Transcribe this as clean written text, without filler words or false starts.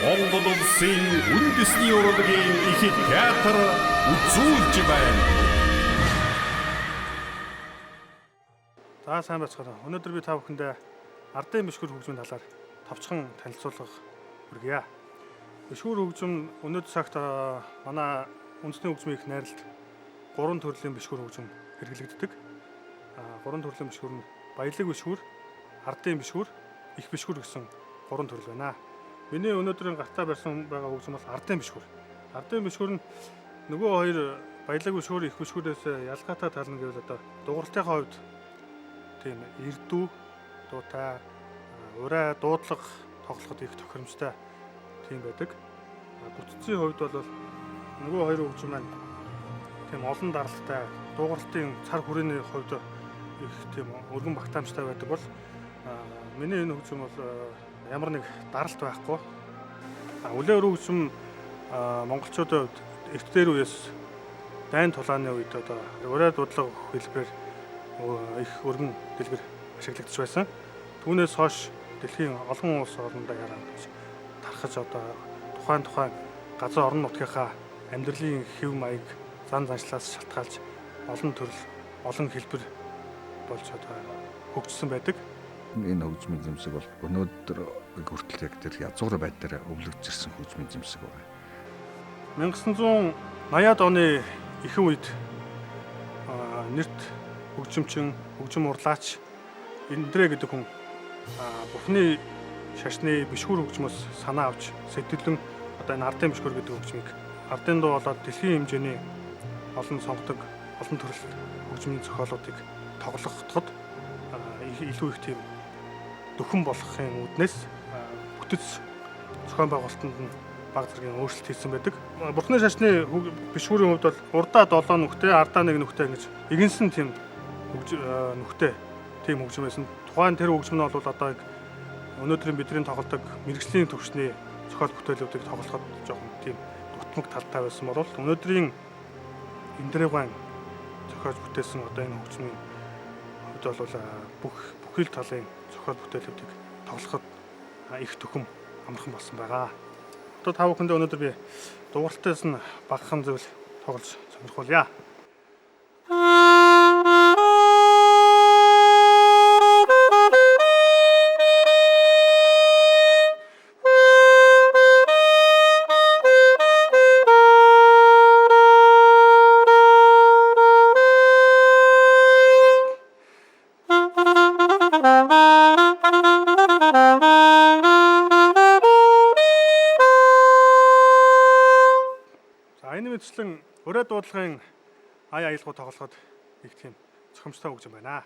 Монгол улсын үндэсний урлагийн их театр үзүүлж байна. За сайн байцгаана. Өнөөдөр би та бүхэндээ ардын бишгүр хөгжмийн талаар товчхон танилцуулга хүргье. Бишгүр хөгжим өнөөдөр цагт манай үндэсний хөгжмийн их найралд 3 төрлийн бишгүр хөгжим хэрэглэгддэг. 3 төрлийн бишгүр нь баялаг бишгүр, ардын бишгүр, их бишгүр гэсэн 3 төрөл байна. Миний өнөөдрийн гартаа барьсан байгаа хөгжим бол ардын бишгүр. Ардын бишгүр нь нөгөө хоёр баялаг бишгүр, их бишгүрээс ялгаатай тал нь гэвэл одоо дугуйлтынхаа хувьд тийм эрдүү, дуутай, урай, дуудлага тоглоход их тохиромжтой тийм байдаг. Бүтцийн хувьд бол нөгөө хоёр хөгжим маань тийм олон даралтай, дуугарлалтын цар хүрээний хувьд их тийм өргөн багтаамжтай байдаг бол миний энэ хөгжим бол ямар нэг даралт байхгүй. Үлээ өрөө хөгжим монголчуудын хувьд эрт дээр үеэс дайн тулааны үед одоо урай дуудлага хэлбэрээр их өргөн дэлгэр ашиглагдаж байсан. Түүнээс хойш дэлхийн олон улс орнуудаа яарч тархаж одоо тухайн газар орон нутгийнхаа амьдралын хэв маяг зан заншлаас шалтгаалж олон төрөл, олон хэлбэр болж одоо хөгжсөн байдаг. Энэ хөгжмийн зэмсэг бол өнөөдөр хүртэл яг тэр язгуур байдлаар өвлөгдсөн хөгжмийн зэмсэг байна. 1980-ад оны ихэнх үед нэрт хөгжимчин, хөгжим урлаач Эндрэ гэдэг хүн Бурхны шашны бишгүр хөгжмөөс санаа авч сэтгэлэн одоо энэ ардын бишгүр гэдэг хөгжмийг ардын дуу болоод дэлхийн хэмжээний олон сонгодог, олон төрөл хөгжмийн зохиолуудыг тоглохдод илүү их тийм дөхөн болохын үүднээс бүтэц зохион байгуулалтанд нь бага зэргийн өөрчлөлт хийсэн байдаг. Бурхны шашны бишгүүрийн хувьд бол урдаа 7 нүхтэй, ардаа 1 нүхтэй ингэж игэнсэн тийм нүхтэй тийм хөгжим байсан. Тухайн тэр хөгжим нь бол одоо өнөөдрийн бидний тоглодог мэрэгжлийн төвчний зохиол бүтээлүүдийг тоглоход жоохон тийм дутмаг талтай байсан бол өнөөдрийн Эндрэгван зохиож бүтээсэн одоо энэ хөгжмийн хувьд бол бүхэл талын зохиол бүтээлүүдийг тоглоход их төхөм амархан болсон байгаа. Одоо та бүхэндээ өнөөдөр би дугуйлтаас нь багахан зүйл тоглож сонирхуулъя. Энэ мэтчлэн урай дуудлагын ая аялгуу тоглоход их тийм зохимжтой хөгжим байна.